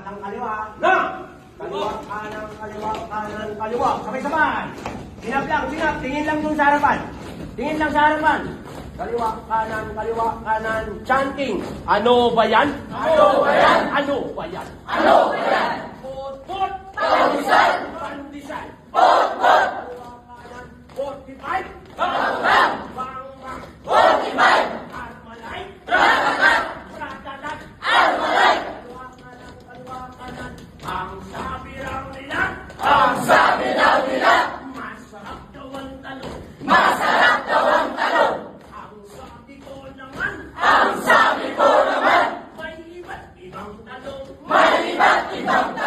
batang kaliwa. Na! Kaliwa, kanan, kaliwa, kanan, kaliwa. Sabay-sabay. Sinap lang, sinap. Tingin lang dun sa harapan. Tingin lang sa harapan. Kaliwa, kanan, chanting. Ano ba yan? Ano ba yan? Ano ba yan? Ano ba yan? Put-put! Pandesal! Pandesal! Put-put! Kaliwa, kanan, 45. Bang-bang! Bang-bang! 45! Armalite! Ratatat! Ratatat! Armalite! Kaliwa, kanan. Ang sabi lang nila, Ang sabi daw nila, masarap daw ang talong. masarap daw ang talong. Ang sabi ko naman, Ang sabi ko naman, may iba't ibang talong. may iba't ibang talong.